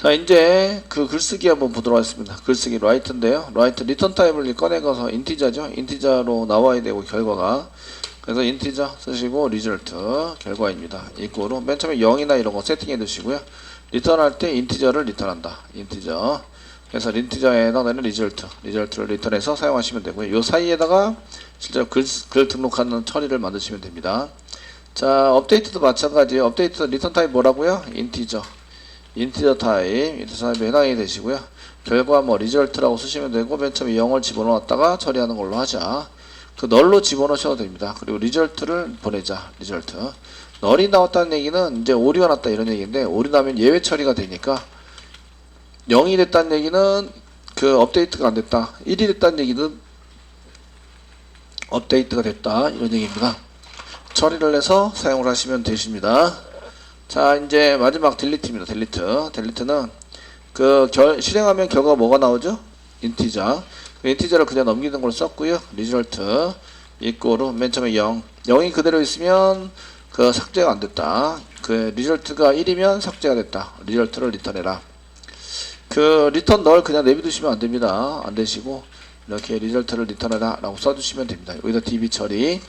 자, 이제 그 글쓰기 한번 보도록 하겠습니다. 글쓰기 write인데요. write 리턴 타입을 꺼내가서 인티저죠. 인티저로 나와야 되고 결과가. 그래서 인티저 쓰시고 result 결과입니다. 이거로 맨 처음에 0이나 이런 거 세팅해 두시고요. 리턴할 때 인티저를 리턴한다. 인티저. 그래서 인티저에 해당되는 result를 리턴해서 사용하시면 되고요. 요 사이에다가 실제로 글 등록하는 처리를 만드시면 됩니다. 자, 업데이트도 마찬가지예요. 업데이트 리턴 타입 뭐라고요? 인티저 타입에 해당이 되시고요. 결과 뭐 result라고 쓰시면 되고 맨 처음에 0을 집어넣었다가 처리하는 걸로 하자. 그 널로 집어넣으셔도 됩니다. 그리고 result를 보내자. result. 널이 나왔다는 얘기는 이제 오류가 났다 이런 얘기인데 오류 나면 예외 처리가 되니까 0이 됐다는 얘기는 그 업데이트가 안 됐다. 1이 됐다는 얘기는 업데이트가 됐다 이런 얘기입니다. 처리를 해서 사용을 하시면 되십니다. 자, 이제 마지막 딜리트입니다. 딜리트는 그 실행하면 결과가 뭐가 나오죠? 인티저. 인티저를 그냥 넘기는 걸 썼고요. result 이꼬로 맨 처음에 0이 그대로 있으면 그 삭제가 안 됐다. 그 result가 1이면 삭제가 됐다. result를 리턴해라. 그 리턴 널 그냥 내비두시면 안 됩니다. 안 되시고 이렇게 result를 리턴해라 라고 써주시면 됩니다. 여기다 db 처리.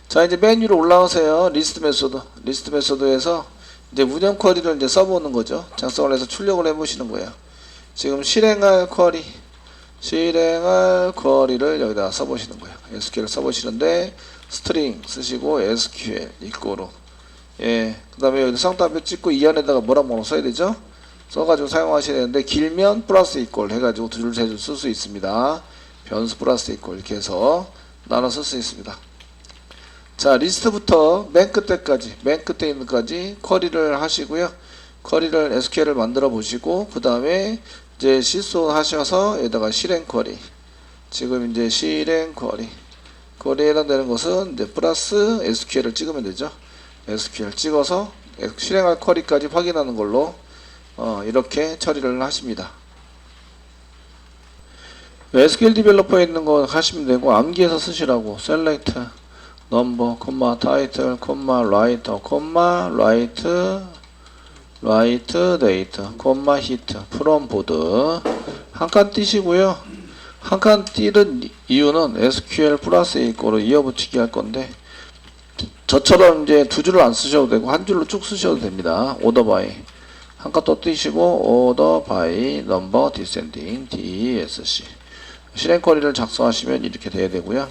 자, 이제 맨 위로 올라오세요. 리스트 메소드에서 이제 운영 쿼리를 이제 써보는 거죠. 작성을 해서 출력을 해보시는 거예요. 지금 실행할 쿼리를 여기다 써보시는 거예요. SQL 써보시는데 스트링 쓰시고 SQL 이꼬로 그 다음에 여기 성답표 찍고 이 안에다가 뭐라고 써야 되죠? 써가지고 사용하셔야 되는데 길면 플러스 이꼴 해가지고 두 줄 세 줄 쓸 수 있습니다. 변수 플러스 이꼴 이렇게 해서 나눠 쓸 수 있습니다. 자, 리스트부터 맨 끝에 있는 까지 쿼리를 하시고요. 쿼리를 SQL을 만들어 보시고 그 다음에 이제 실수 하셔서 여기다가 실행 쿼리. 지금 이제 실행 쿼리에 해당되는 것은 이제 플러스 SQL을 찍으면 되죠. SQL 찍어서 실행할 쿼리까지 확인하는 걸로 이렇게 처리를 하십니다. SQL 디벨로퍼에 있는 거 하시면 되고 암기해서 쓰시라고 select number, title, writer, write date, hit, from board 한 칸 띄시고요. 한 칸 띄는 이유는 SQL 플러스 이거로 이어붙이기 할 건데 저처럼 이제 두 줄을 안 쓰셔도 되고 한 줄로 쭉 쓰셔도 됩니다. order by 한 칸 또 띄시고 order by number descending DSC 실행 쿼리를 작성하시면 이렇게 돼야 되고요.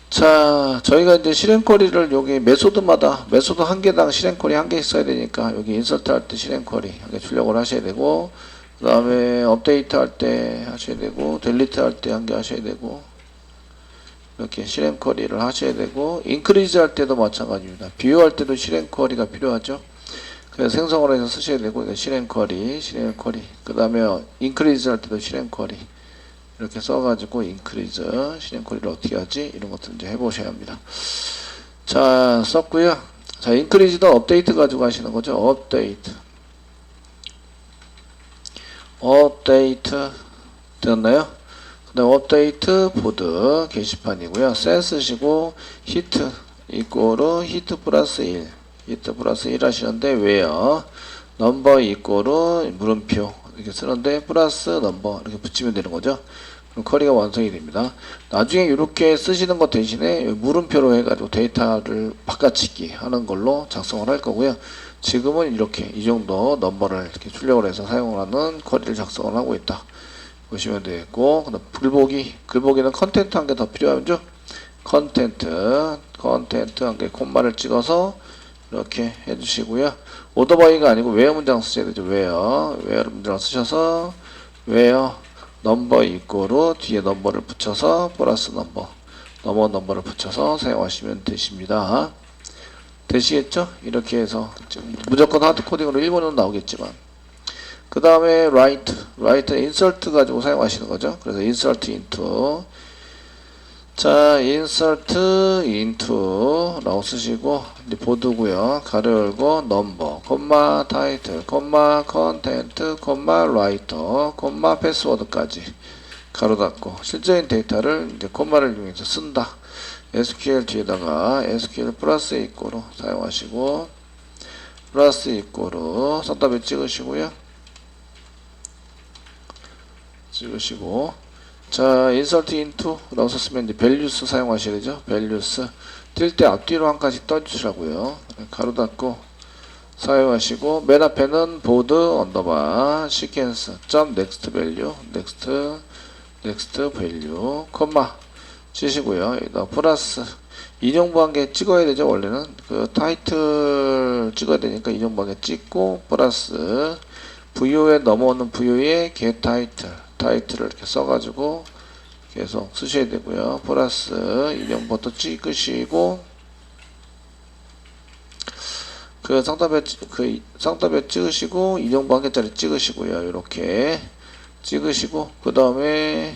자, 저희가 이제 실행 쿼리를 여기 메소드 한 개당 실행 쿼리 한 개 써야 되니까 여기 인서트 할 때 실행 쿼리 한 개 출력을 하셔야 되고 그 다음에 업데이트 할 때 하셔야 되고 딜리트 할 때 한 개 하셔야 되고 이렇게 실행 쿼리를 하셔야 되고 인크리즈 할 때도 마찬가지입니다. 뷰 할 때도 실행 쿼리가 필요하죠. 그래서 생성을 해서 쓰셔야 되고 실행 쿼리 그 다음에 인크리즈 할 때도 실행 쿼리 이렇게 써가지고 인크리즈 실행 쿼리를 어떻게 하지 이런 것들 이제 해보셔야 합니다. 자, 썼고요. 자, 인크리즈도 업데이트 가지고 하시는 거죠. 업데이트 되었나요? 그 다음 업데이트 보드 게시판이고요. 셋 쓰시고 히트 이꼬로 히트 플러스 1 하시는데 where 넘버 이꼬로 물음표 이렇게 쓰는데 플러스 넘버 이렇게 붙이면 되는 거죠. 그럼 쿼리가 완성이 됩니다. 나중에 이렇게 쓰시는 것 대신에 물음표로 해가지고 데이터를 바꿔치기 하는 걸로 작성을 할 거고요. 지금은 이렇게 이 정도 넘버를 이렇게 출력을 해서 사용을 하는 쿼리를 작성을 하고 있다. 보시면 되겠고, 그다음 글보기는 컨텐트 한 개 더 필요하죠. 컨텐트 한 개 콤마를 찍어서 이렇게 해주시고요. 오더바이가 아니고 웨어 문장 쓰셔야 되죠. 웨어 문장 쓰셔서 웨어 넘버 이꼬로 뒤에 넘버를 붙여서 플러스 넘버를 붙여서 사용하시면 되십니다. 되시겠죠? 이렇게 해서 무조건 하드코딩으로 일본어는 나오겠지만 그 다음에 write insert 가지고 사용하시는 거죠. 그래서 insert into 자, insert into 라고 쓰시고 이제 보드고요. 가로 열고 number, title, content, writer, password까지 가로 닫고 실제인 데이터를 이제 콤마를 이용해서 쓴다. SQL 뒤에다가 SQL 플러스 이꼬로 사용하시고 플러스 이꼬르 썬더비 찍으시고요. 찍으시고 자 인서트 인투 라고 썼으면 이제 밸류스 사용하셔야 되죠. 밸류스 뛸 때 앞뒤로 한 가지 떠주시라고요. 가로 닫고 사용하시고 맨 앞에는 보드 언더바 시퀀스 점 넥스트 밸류 넥스트 밸류 콤마 치시고요. 여기다 플러스 인용부한개 찍어야 되죠. 원래는 그 타이틀 찍어야 되니까 인용부한개 찍고 플러스 VO에 넘어오는 VO에 get 타이틀을 이렇게 써가지고 계속 쓰셔야 되고요. 플러스 인용부터 찍으시고 그 상답에 찍으시고 인용부 한 개짜리 찍으시고요. 이렇게 찍으시고 그 다음에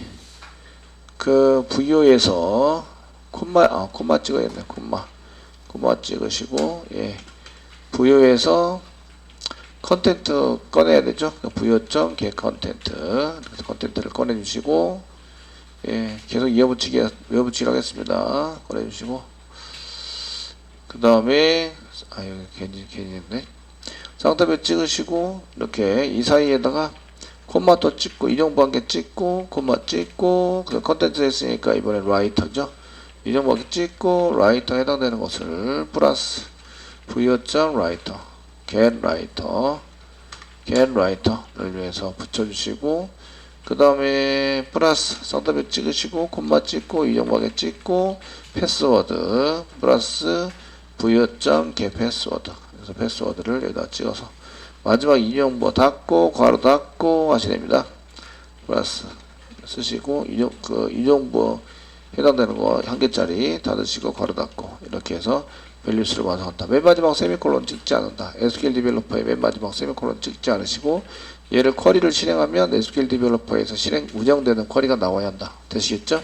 그 VO에서 콤마 찍어야겠네. 콤마 찍으시고 예 VO에서 컨텐트 꺼내야 되죠. VO.get 컨텐트 컨텐트를 꺼내주시고 예 계속 이어붙이기 하겠습니다. 꺼내주시고 그 다음에 여기 괜히 했네. 상답에 찍으시고 이렇게 이 사이에다가 콤마 또 찍고 인용부 한 개 찍고 콤마 찍고 그 컨텐츠 했으니까 이번엔 라이터죠. 인용부 한 개 찍고 라이터 해당되는 것을 플러스 VO.writer get writer를 위해서 붙여주시고 그 다음에 플러스 상답에 찍으시고 콤마 찍고 인용부 한 개 찍고 패스워드 플러스 VO.get 패스워드 그래서 패스워드를 여기다 찍어서 마지막 인용부 닫고 괄호 닫고 하셔야 됩니다. 플러스 쓰시고 인용부 해당되는 거 한 개짜리 닫으시고 괄호 닫고 이렇게 해서 밸류스를 완성한다. 맨 마지막 세미콜론 찍지 않는다. SQL 디벨로퍼의 맨 마지막 세미콜론 찍지 않으시고 얘를 쿼리를 실행하면 SQL 디벨로퍼에서 운영되는 쿼리가 나와야 한다. 되시겠죠?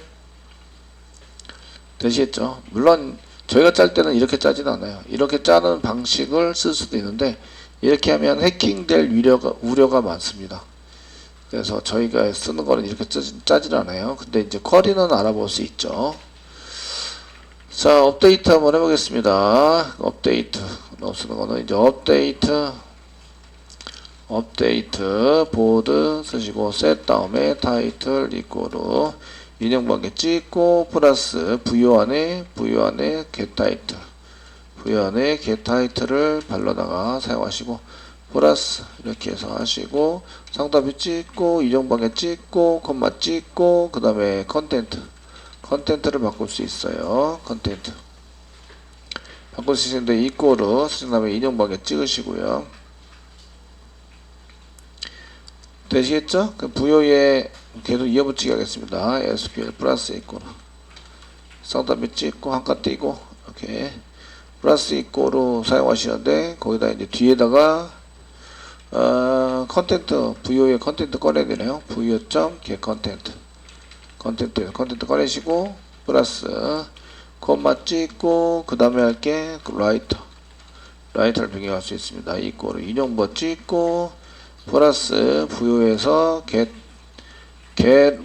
물론 저희가 짤 때는 이렇게 짜지는 않아요. 이렇게 짜는 방식을 쓸 수도 있는데 이렇게 하면 해킹될 우려가 많습니다. 그래서 저희가 쓰는 거는 이렇게 짜진 않아요. 근데 이제 쿼리는 알아볼 수 있죠. 자, 업데이트 한번 해보겠습니다. 업데이트 쓰는 거는 이제 업데이트 보드 쓰시고 셋 다음에 타이틀 이꼬르 인용부 한 개 찍고 플러스 VO 안에 get 타이틀 VO 안에 get 타이틀을 발라다가 사용하시고 플러스 이렇게 해서 하시고 상답이 찍고 인용부 한 개 찍고 콤마 찍고 그 다음에 컨텐트를 바꿀 수 있어요. 컨텐트 바꿀 수 있는데 이꼬르 쓰신 다음에 인용부 한 개 찍으시고요. 되시겠죠? 그 VO에 계속 이어붙이기 하겠습니다. SQL 플러스 이꼬르 상답이 찍고 한 칸 띄고 이렇게 플러스 이꼬르 사용하시는데 거기다 이제 뒤에다가 컨텐트 VO의 컨텐트 꺼내야 되네요. VO.get 컨텐트 꺼내시고 플러스 콤마 찍고 그 다음에 할게 라이터를 변경할 수 있습니다. 이꼬르 인용부 찍고 플러스 VO에서 get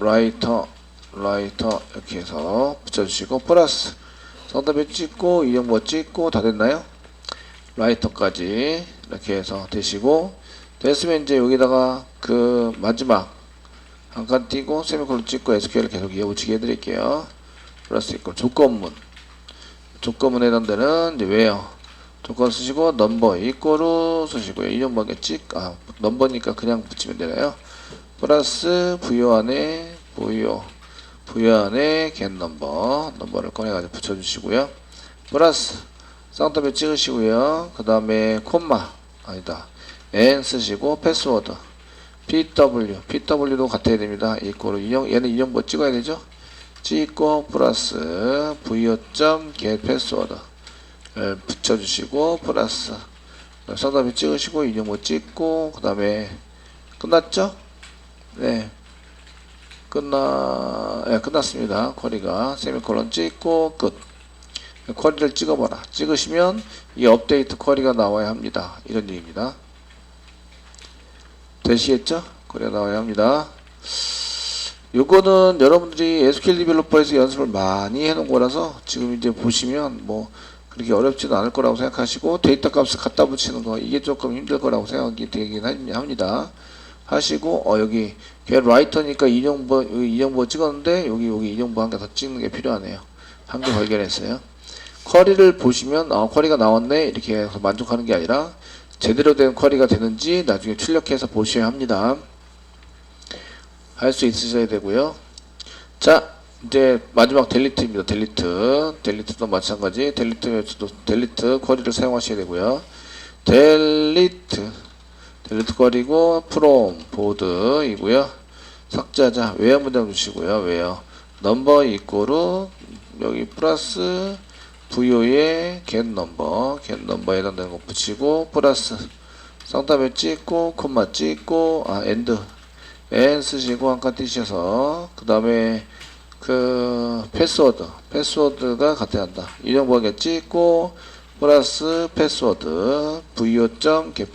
writer 이렇게 해서 붙여주시고 플러스 상답에 찍고 인용부 찍고 다 됐나요? 라이터까지 이렇게 해서 되시고 됐으면 이제 여기다가 그 마지막 한 칸 띄고 세미콜론 찍고 SQL 계속 이어붙이게 해드릴게요. 플러스 이꼴 조건문 해당되는 이제 where 조건 쓰시고 넘버 이꼬르 쓰시고요. 인용부 한 개 넘버니까 그냥 붙이면 되나요? 플러스 VO 안에 get 넘버를 꺼내가지고 붙여주시고요. 플러스 쌍따비 찍으시고요. 그 다음에 콤마 n 쓰시고 패스워드 pw도 같아야 됩니다. 이꼬르 얘는 인용부 찍어야 되죠. 찍고 플러스 VO.get 패스워드 붙여주시고 플러스 상담이 찍으시고 인용부 찍고 그 다음에 끝났죠? 네, 끝났습니다. 쿼리가 세미콜론 찍고 끝. 쿼리를 찍어봐라. 찍으시면 이 업데이트 쿼리가 나와야 합니다. 이런 얘기입니다. 되시겠죠? 쿼리가 나와야 합니다. 요거는 여러분들이 SQL 디벨로퍼에서 연습을 많이 해놓은 거라서 지금 이제 보시면 뭐 그렇게 어렵지도 않을 거라고 생각하시고 데이터 값을 갖다 붙이는 거 이게 조금 힘들 거라고 생각이 되긴 합니다. 하시고 여기 get writer니까 인용부 찍었는데 여기 인용부 한 개 더 찍는 게 필요하네요. 한 개 발견했어요. 쿼리를 보시면 쿼리가 나왔네 이렇게 해서 만족하는 게 아니라 제대로 된 쿼리가 되는지 나중에 출력해서 보셔야 합니다. 할 수 있으셔야 되고요. 자, 이제 마지막 델리트입니다. 델리트도 마찬가지. 델리트 쿼리를 사용하셔야 되고요. 델리트 쿼리고 from 보드이고요. 삭제하자. 웨어 문장 주시고요. 웨어 넘버 이꼬르 여기 플러스 VO에 get 넘버에 해당되는 거 붙이고 플러스 쌍따옴에 찍고 콤마 찍고 엔드 쓰시고 한 칸 띄셔서 그 다음에 그 패스워드가 같아야 한다. 인용부하게 찍고 플러스 패스워드 VO.get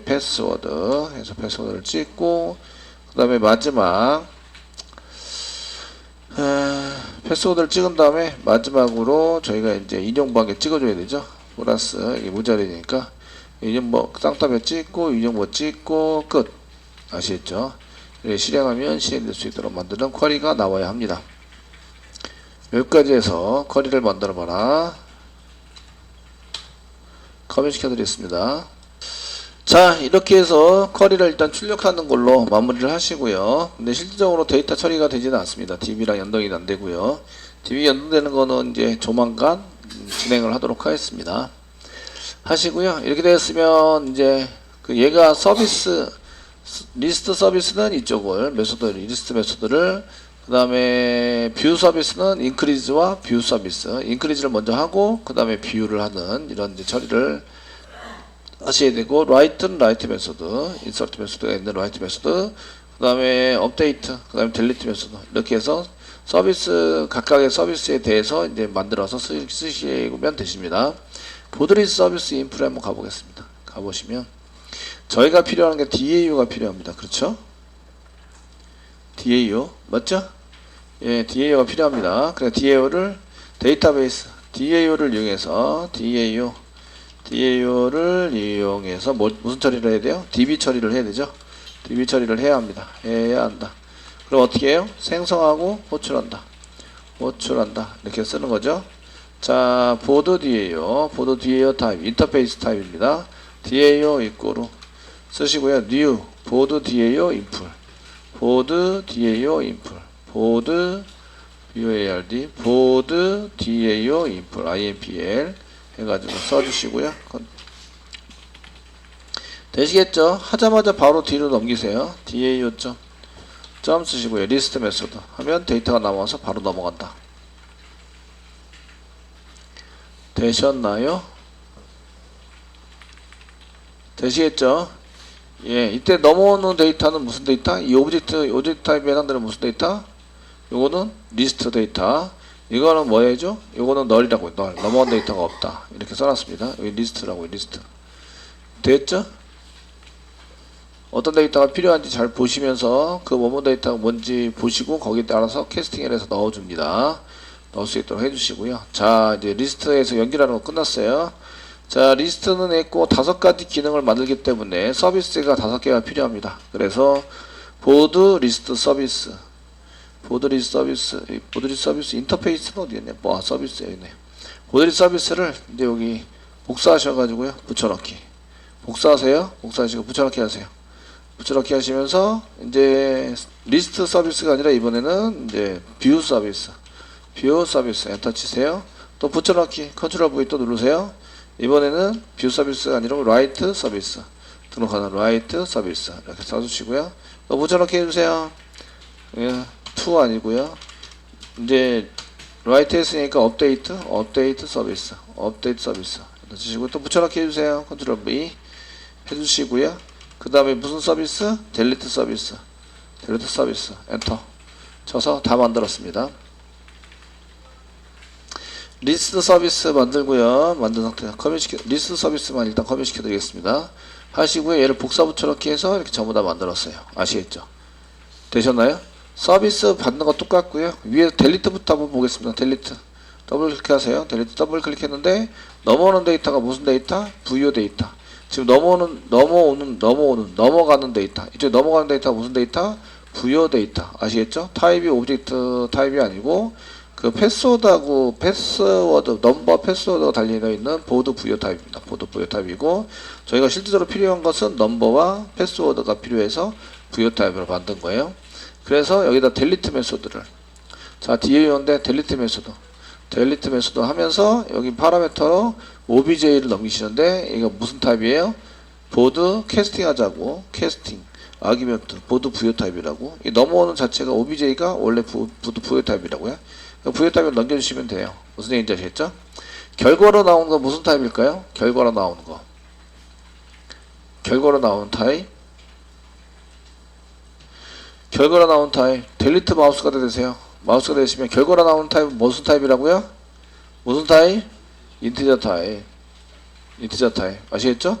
패스워드 해서 패스워드를 찍고 그 다음에 마지막 패스워드를 찍은 다음에 마지막으로 저희가 이제 인용부하게 찍어줘야 되죠. 플러스 이게 무자리니까 인용부 쌍따옴에 찍고 인용부 찍고 끝. 아시겠죠? 실행하면 실행될 수 있도록 만드는 쿼리가 나와야 합니다. 여기까지 해서 쿼리를 만들어 봐라. 커밋 시켜드리겠습니다. 자, 이렇게 해서 쿼리를 일단 출력하는 걸로 마무리를 하시고요. 근데 실질적으로 데이터 처리가 되지는 않습니다. DB랑 연동이 안 되고요. DB 연동되는 거는 이제 조만간 진행을 하도록 하겠습니다. 하시고요. 이렇게 되었으면 이제 얘가 리스트 서비스는 이쪽을 리스트 메소드를 그 다음에 뷰 서비스는 인크리즈와 뷰 서비스 인크리즈를 먼저 하고 그 다음에 뷰를 하는 이런 이제 처리를 하셔야 되고 라이트는 라이트 메소드 인서트 메소드가 있는 라이트 메소드 그 다음에 업데이트 그 다음에 델리트 메소드 이렇게 해서 각각의 서비스에 대해서 이제 만들어서 쓰시면 되십니다. 보드리스 서비스 인프레 한번 가보겠습니다. 가보시면 저희가 필요한 게 DAU가 필요합니다. 그렇죠? DAU 맞죠? 예, DAU가 필요합니다. 그래서 DAU를 데이터베이스 DAU를 이용해서 DAU를 이용해서 무슨 처리를 해야 돼요? DB 처리를 해야 되죠? DB 처리를 해야 합니다. 해야 한다. 그럼 어떻게 해요? 생성하고 호출한다. 이렇게 쓰는 거죠. 자, 보드 DAU 타입 인터페이스 타입입니다. DAU 이꼬르 쓰시고요. new 보드 DAO 인풀 보드 DAO 인풀 보드 BOARD 보드 DAO 인풀 INPL 해가지고 써주시고요. 되시겠죠? 하자마자 바로 뒤로 넘기세요. DAO 점 쓰시고요. 리스트 메소드 하면 데이터가 나와서 바로 넘어간다. 되셨나요? 되시겠죠? 예, 이때 넘어오는 데이터는 무슨 데이터? 이 오브젝트 타입에 해당되는 무슨 데이터? 요거는 리스트 데이터. 이거는 뭐예요? 요거는 널이라고요. 널. 넘어온 데이터가 없다. 이렇게 써놨습니다. 여기 리스트라고요. 리스트. 됐죠? 어떤 데이터가 필요한지 잘 보시면서 그 뭐뭐 데이터가 뭔지 보시고 거기에 따라서 캐스팅을 해서 넣어줍니다. 넣을 수 있도록 해주시고요. 자, 이제 리스트에서 연결하는 거 끝났어요. 자, 리스트는 있고 5가지 기능을 만들기 때문에 서비스가 5개가 필요합니다. 그래서 보드 리스트 서비스 인터페이스는 어디 있냐? 서비스 여기 있네. 보드 리스트 서비스를 이제 여기 복사하셔가지고요. 붙여넣기. 복사하시고 붙여넣기 하세요. 붙여넣기 하시면서 이제 리스트 서비스가 아니라 이번에는 이제 뷰 서비스 엔터 치세요. 또 붙여넣기 컨트롤 V 또 누르세요. 이번에는 뷰 서비스가 아니라 라이트 서비스 등록하는 라이트 서비스 이렇게 써주시고요. 또 붙여넣기 해주세요. 예, to 아니고요. 이제 라이트 했으니까 업데이트 서비스 해주시고 또 붙여넣기 해주세요. 컨트롤 V 해주시고요. 그 다음에 무슨 서비스? 델리트 서비스 엔터 쳐서 다 만들었습니다. 리스트 서비스 만들고요. 만든 상태 리스트 서비스만 일단 커밋 시켜드리겠습니다. 하시고요. 얘를 복사 붙여넣기 해서 이렇게 전부 다 만들었어요. 아시겠죠? 되셨나요? 서비스 받는 거 똑같고요. 위에 델리트부터 한번 보겠습니다. 델리트 더블 클릭하세요. 델리트 더블 클릭했는데 넘어오는 데이터가 무슨 데이터? 부요 데이터. 지금 넘어가는 데이터. 이제 넘어가는 데이터가 무슨 데이터? 부요 데이터. 아시겠죠? 타입이 오브젝트 타입이 아니고 그 패스워드하고 넘버 패스워드가 달려 있는 보드 부요 타입입니다. 보드 부요 타입이고 저희가 실질적으로 필요한 것은 넘버와 패스워드가 필요해서 부요 타입으로 만든 거예요. 그래서 여기다 델리트 메소드를 자 뒤에 있는데 델리트 메소드 하면서 여기 파라미터로 OBJ를 넘기시는데 이거 무슨 타입이에요? 보드 캐스팅 하자고 캐스팅 아기멘트 보드 부요 타입이라고 이 넘어오는 자체가 OBJ가 원래 보드 부요 타입이라고요. 부요 타입을 넘겨주시면 돼요. 무슨 얘기인지 아시겠죠? 결과로 나오는 거 무슨 타입일까요? 결과로 나오는 거 결과로 나오는 타입 델리트 마우스가 되세요. 마우스가 되시면 결과로 나오는 타입은 무슨 타입이라고요? 무슨 타입? 인티저 타입 아시겠죠?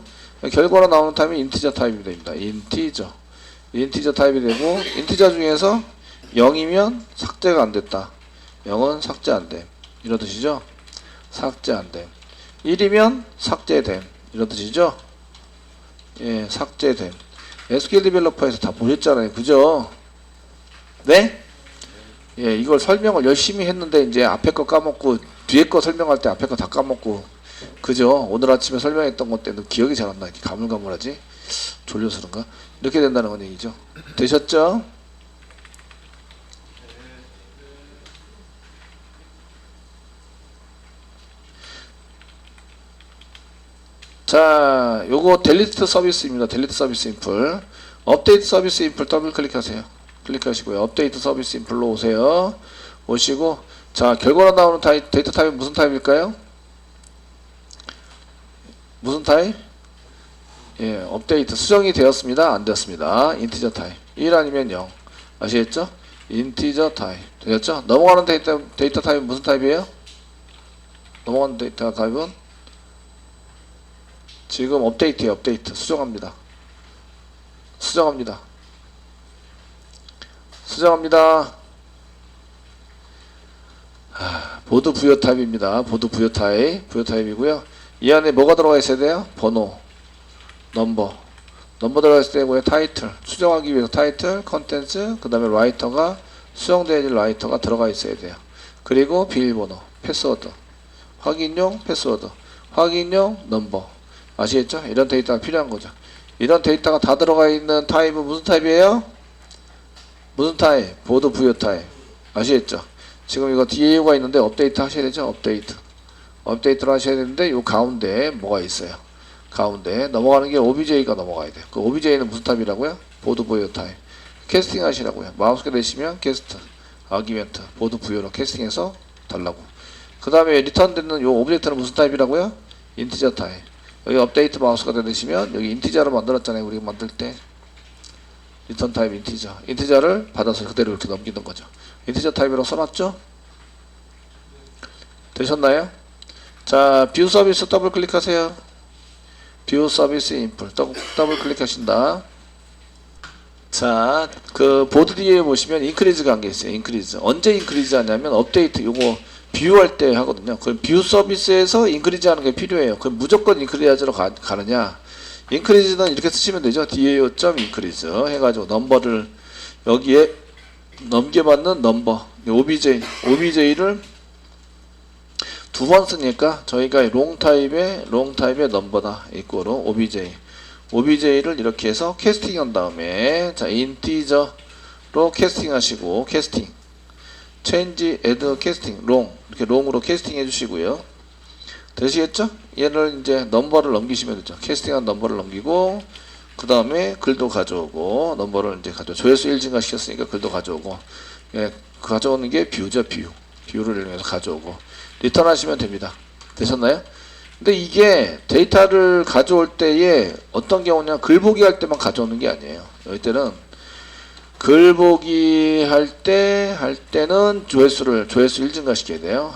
결과로 나오는 타입이 인티저 타입이 됩니다. 인티저 타입이 되고 인티저 중에서 0이면 삭제가 안 됐다. 0은 삭제 안 됨. 이런 뜻이죠? 삭제 안 됨. 1이면 삭제됨. 이런 뜻이죠? 예, 삭제됨. SQL 디벨로퍼에서 다 보셨잖아요. 그죠? 네? 예, 이걸 설명을 열심히 했는데 이제 앞에 거 까먹고 뒤에 거 설명할 때 앞에 거 다 까먹고 그죠? 오늘 아침에 설명했던 것 때문에 기억이 잘 안 나. 이렇게 가물가물하지? 졸려서 그런가? 이렇게 된다는 건 얘기죠. 되셨죠? 자, 요거 델리트 서비스입니다. 델리트 서비스 인풀. 업데이트 서비스 인풀 더블 클릭하세요. 클릭하시고요. 업데이트 서비스 인풀로 오세요. 오시고 자, 결과로 나오는 데이터 타입은 무슨 타입일까요? 무슨 타입? 예, 업데이트 수정이 되었습니다. 안 되었습니다. 인티저 타입. 1 아니면 0. 아시겠죠? 인티저 타입. 되셨죠? 넘어가는 데이터 타입은 무슨 타입이에요? 넘어가는 데이터 타입은 지금 업데이트예요. 업데이트. 수정합니다. 보드 부요 타입입니다. 보드 부요 타입이고요. 이 안에 뭐가 들어가 있어야 돼요? 번호, 넘버 들어가 있어야 되고요. 타이틀, 수정하기 위해서 타이틀, 컨텐츠, 그 다음에 라이터가 수정되어야 될 라이터가 들어가 있어야 돼요. 그리고 비밀번호, 패스워드, 확인용 패스워드, 확인용 넘버. 아시겠죠? 이런 데이터가 필요한 거죠. 이런 데이터가 다 들어가 있는 타입은 무슨 타입이에요? 무슨 타입? 보드 부요 타입. 아시겠죠? 지금 이거 DAU가 있는데 업데이트 하셔야 되죠? 업데이트를 하셔야 되는데 요 가운데 뭐가 있어요? 가운데 넘어가는 게 OBJ가 넘어가야 돼요. 그 OBJ는 무슨 타입이라고요? 보드 부요 타입. 캐스팅 하시라고요. 마우스가 되시면 캐스트, 아기멘트, 보드 부요로 캐스팅해서 달라고. 그 다음에 리턴되는 요 오브젝트는 무슨 타입이라고요? 인티저 타입. 여기 업데이트 마우스가 되시면 여기 인티저로 만들었잖아요. 우리가 만들 때 리턴 타입 인티저를 받아서 그대로 이렇게 넘기는 거죠. 인티저 타입으로 써놨죠? 되셨나요? 자, 뷰 서비스 더블 클릭하세요. 뷰 서비스 인풀 더블 클릭하신다. 자, 그 보드 뒤에 보시면 인크리즈가 한 게 있어요. 인크리즈. 언제 인크리즈 하냐면 업데이트 요거 뷰할 때 하거든요. 그럼 뷰 서비스에서 인크리즈 하는 게 필요해요. 그럼 무조건 인크리즈로 가느냐? 인크리즈는 이렇게 쓰시면 되죠. DAO.increase 해가지고 넘버를 여기에 넘겨받는 넘버 OBJ를 두 번 쓰니까 저희가 롱 타입의 넘버다 이꼬로 OBJ를 이렇게 해서 캐스팅 한 다음에 자 인티저로 캐스팅 하시고 캐스팅 change add 캐스팅 이렇게 롱으로 캐스팅 해주시고요. 되시겠죠? 얘를 이제 넘버를 넘기시면 되죠. 캐스팅한 넘버를 넘기고 그 다음에 글도 가져오고 넘버를 이제 조회수 1 증가시켰으니까 글도 가져오고 예, 가져오는 게 뷰죠. 뷰를 이용해서 가져오고 리턴 하시면 됩니다. 되셨나요? 근데 이게 데이터를 가져올 때에 어떤 경우냐 글보기 할 때만 가져오는 게 아니에요. 여기 때는 글보기 할 때는 조회수 1 증가시켜야 돼요.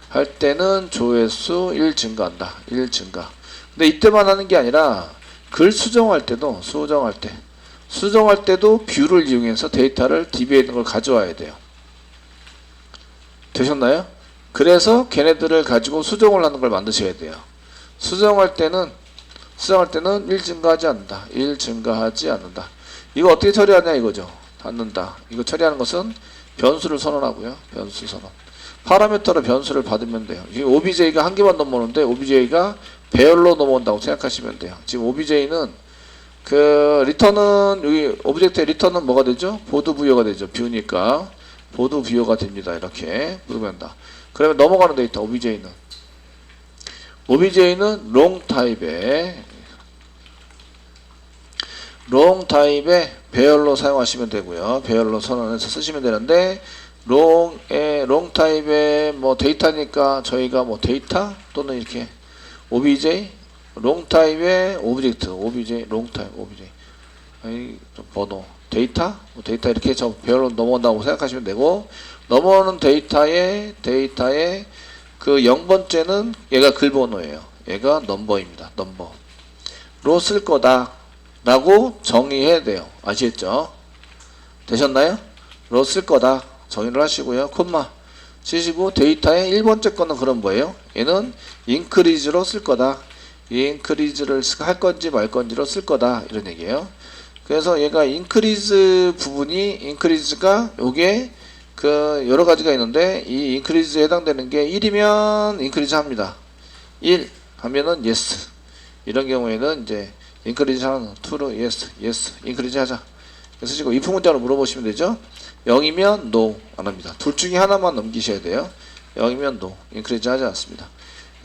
할 때는 조회수 1 증가한다. 1 증가. 근데 이때만 하는 게 아니라 글 수정할 때도 뷰를 이용해서 데이터를 DB에 있는 걸 가져와야 돼요. 되셨나요? 그래서 걔네들을 가지고 수정을 하는 걸 만드셔야 돼요. 수정할 때는 1 증가하지 않는다. 1 증가하지 않는다. 이거 어떻게 처리하냐 이거죠. 받는다. 이거 처리하는 것은 변수를 선언하고요. 변수 선언. 파라미터로 변수를 받으면 돼요. 지금 OBJ가 한 개만 넘어오는데 OBJ가 배열로 넘어온다고 생각하시면 돼요. 지금 OBJ는 그 리턴은 여기 오브젝트의 리턴은 뭐가 되죠? 보드 부여가 되죠. 뷰니까 보드 부여가 됩니다. 이렇게 부르면다. 그러면 넘어가는 데이터 OBJ는 롱 타입의 배열로 사용하시면 되고요. 배열로 선언해서 쓰시면 되는데 롱 타입의 뭐 데이터니까 저희가 뭐 데이터 또는 이렇게 OBJ 롱 타입의 오브젝트 OBJ 롱 타입 OBJ 아니 번호 데이터 뭐 데이터 이렇게 저 배열로 넘어온다고 생각하시면 되고 넘어오는 데이터의 그 0번째는 얘가 글번호예요. 얘가 넘버입니다. 넘버로 쓸 거다 라고 정의해야 돼요. 아시겠죠? 되셨나요? 로 쓸 거다 정의를 하시고요. 콤마 치시고 데이터의 1번째 거는 그럼 뭐예요? 얘는 increase로 쓸 거다. increase를 할 건지 말 건지로 쓸 거다 이런 얘기예요. 그래서 얘가 increase가 요게 그 여러 가지가 있는데 이 increase에 해당되는 게 1이면 increase 합니다. 1 하면은 yes. 이런 경우에는 이제 increase 하는 true yes increase 하자. 그래서 지금 if 문자로 물어보시면 되죠. 0이면 no 안 합니다. 둘 중에 하나만 넘기셔야 돼요. 0이면 no increase 하지 않습니다.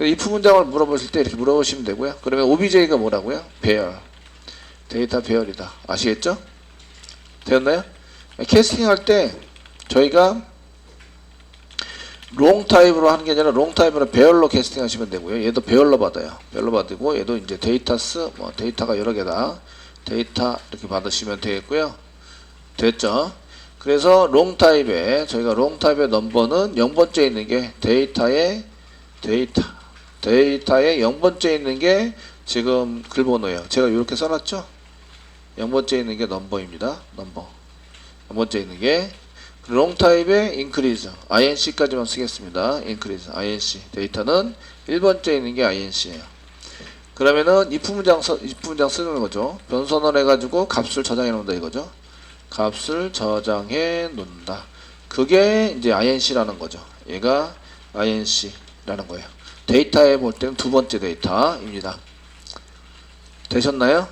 if 문장을 물어보실 때 이렇게 물어보시면 되고요. 그러면 OBJ가 뭐라고요? 배열. 데이터 배열이다. 아시겠죠? 되었나요? 캐스팅 할 때 저희가 롱 타입으로 하는 게 아니라 롱 타입으로 배열로 캐스팅 하시면 되고요. 얘도 배열로 받아요. 배열로 받고 얘도 이제 데이터스 뭐 데이터가 여러 개다. 데이터 이렇게 받으시면 되겠고요. 됐죠? 그래서 롱 타입의 저희가 롱 타입의 넘버는 0번째 있는 게 데이터의 0번째 있는 게 지금 글번호예요. 제가 이렇게 써놨죠? 0번째 있는 게 넘버입니다. 넘버. 0번째 있는 게 롱 타입의 increase, inc까지만 쓰겠습니다. increase, inc. 데이터는 1번째 있는 게 inc예요. 그러면은 if 문장 쓰는 거죠. 변선언 해가지고 값을 저장해 놓는다 이거죠. 값을 저장해 놓는다. 그게 이제 inc라는 거죠. 얘가 inc라는 거예요. 데이터에 볼 때는 두 번째 데이터입니다. 되셨나요?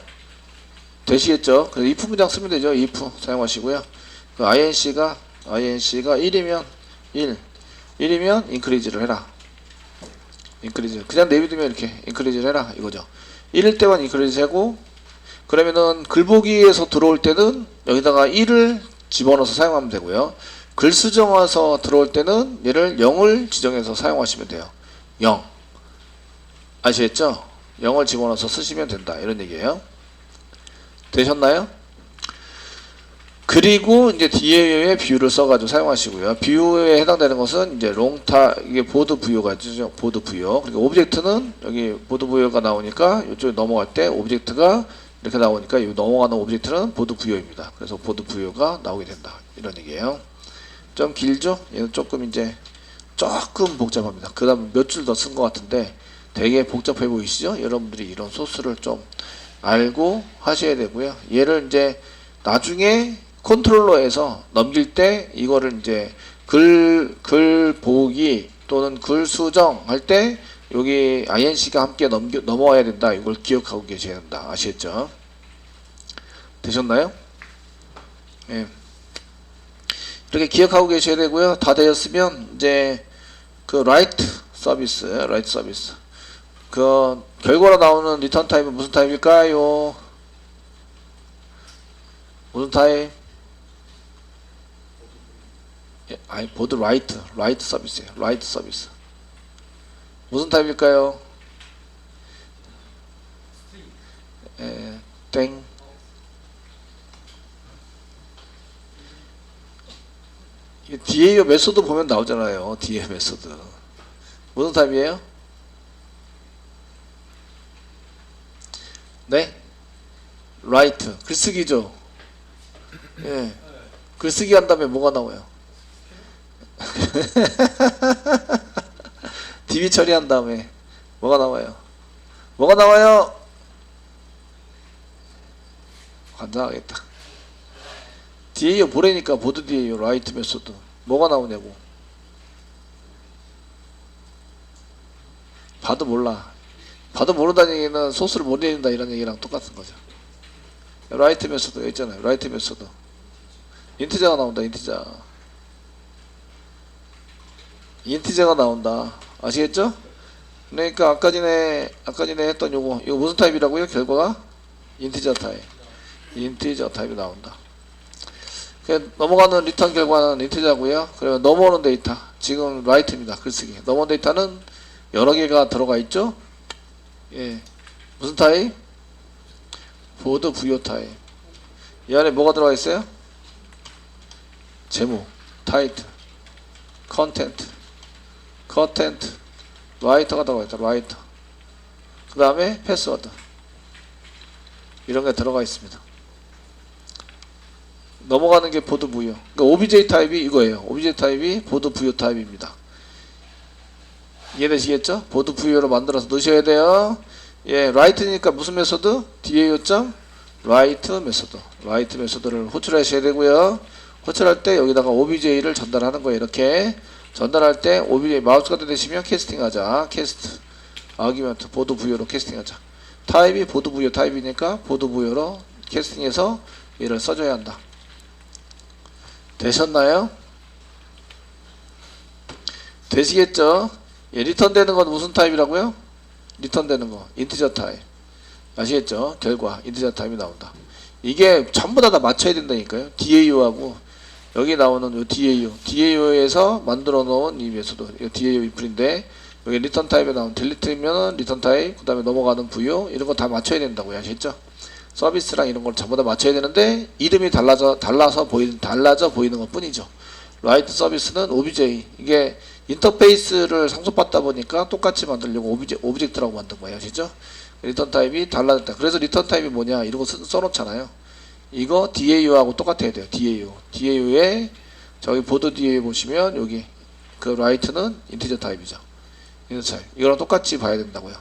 되시겠죠? 그래서 if 문장 쓰면 되죠. if 사용하시고요. 그 inc가 1이면 1이면 increase를 해라. increase 그냥 내비두면 이렇게 increase를 해라 이거죠. 1일 때만 increase 하고 그러면은 글보기에서 들어올 때는 여기다가 1을 집어넣어서 사용하면 되고요. 글 수정해서 들어올 때는 얘를 0을 지정해서 사용하시면 돼요. 0 아시겠죠? 0을 집어넣어서 쓰시면 된다 이런 얘기예요. 되셨나요? 그리고 이제 뒤에 뷰를 써가지고 사용하시고요. 뷰에 해당되는 것은 이제 이게 보드 부여가 죠. 보드 부여. 그리고 오브젝트는 여기 보드 부여가 나오니까 이쪽에 넘어갈 때 오브젝트가 이렇게 나오니까 이 넘어가는 오브젝트는 보드 부여입니다. 그래서 보드 부여가 나오게 된다. 이런 얘기예요. 좀 길죠? 얘는 조금 복잡합니다. 그 다음 몇 줄 더 쓴 것 같은데 되게 복잡해 보이시죠? 여러분들이 이런 소스를 좀 알고 하셔야 되고요. 얘를 이제 나중에 컨트롤러에서 넘길 때 이거를 이제 글 보기 또는 글 수정할 때 여기 inc가 함께 넘어와야 된다. 이걸 기억하고 계셔야 된다. 아시겠죠? 되셨나요? 예. 이렇게 기억하고 계셔야 되고요. 다 되었으면 이제 그 write 서비스 그 결과로 나오는 리턴 타입은 무슨 타입일까요? 무슨 타입? 아니 보드 라이트 서비스예요. 라이트 서비스 무슨 타입일까요? 땡 뒤에 메소드 보면 나오잖아요. 뒤에 메소드 무슨 타입이에요? 네? 라이트 글쓰기죠. 예. 글쓰기 한 다음에 뭐가 나와요? DB 처리한 다음에 뭐가 나와요? 뭐가 나와요? 간단하겠다. DAO 보래니까 보드 DAO 라이트 메소드 뭐가 나오냐고. 봐도 몰라. 봐도 모른다는 얘기는 소스를 못 내린다 이런 얘기랑 똑같은 거죠. 라이트 메소드 여기 있잖아요. 라이트 메소드 인티저가 나온다. 인티저가 나온다. 아시겠죠? 그러니까 아까 전에 했던 요거 이거 무슨 타입이라고요? 결과가 인티저 타입이 나온다. 넘어가는 리턴 결과는 인티저고요. 그리고 넘어오는 데이터 지금 라이트입니다. 글쓰기 넘어오는 데이터는 여러 개가 들어가 있죠. 예, 무슨 타입? 보드 부여 타입. 이 안에 뭐가 들어가 있어요? 제목, 타이틀, 컨텐트, 라이터가 들어가 있다. 라이터. 그 다음에 패스워드. 이런 게 들어가 있습니다. 넘어가는 게 보드 부여. 그러니까 OBJ 타입이 이거예요. OBJ 타입이 보드 부여 타입입니다. 이해되시겠죠? 보드 부여로 만들어서 넣으셔야 돼요. 예, 라이트니까 무슨 메소드? DAO.write 메소드. 라이트 메소드를 호출하셔야 되고요. 호출할 때 여기다가 OBJ를 전달하는 거예요. 이렇게 전달할 때 OBJ 마우스가 되시면 캐스팅하자. 캐스트 아규먼트 보드 부여로 캐스팅하자. 타입이 보드 부여 타입이니까 보드 부여로 캐스팅해서 얘를 써줘야 한다. 되셨나요? 되시겠죠? 예, 리턴 되는 건 무슨 타입이라고요? 리턴 되는 거 인티저 타입. 아시겠죠? 결과 인티저 타입이 나온다. 이게 전부 다 맞춰야 된다니까요. DAO하고 여기 나오는 요 DAO에서 만들어 놓은 이 메소드 DAO 이플인데 여기 리턴 타입에 나온 딜리트면 리턴 타입, 그 다음에 넘어가는 부여 이런 거 다 맞춰야 된다고요. 아시겠죠? 서비스랑 이런 걸 전부 다 맞춰야 되는데 이름이 달라져 보이는 것 뿐이죠. 라이트 서비스는 OBJ 이게 인터페이스를 상속받다 보니까 똑같이 만들려고 오브젝트라고 만든 거예요. 아시죠? 리턴 타입이 달라졌다. 그래서 리턴 타입이 뭐냐 이런 거 써놓잖아요. 이거 DAO하고 똑같아야 돼요. DAO에 저기 보드 DAO 보시면 여기 그 라이트는 인티저 타입이죠. 인티저 타입. 이거랑 똑같이 봐야 된다고요.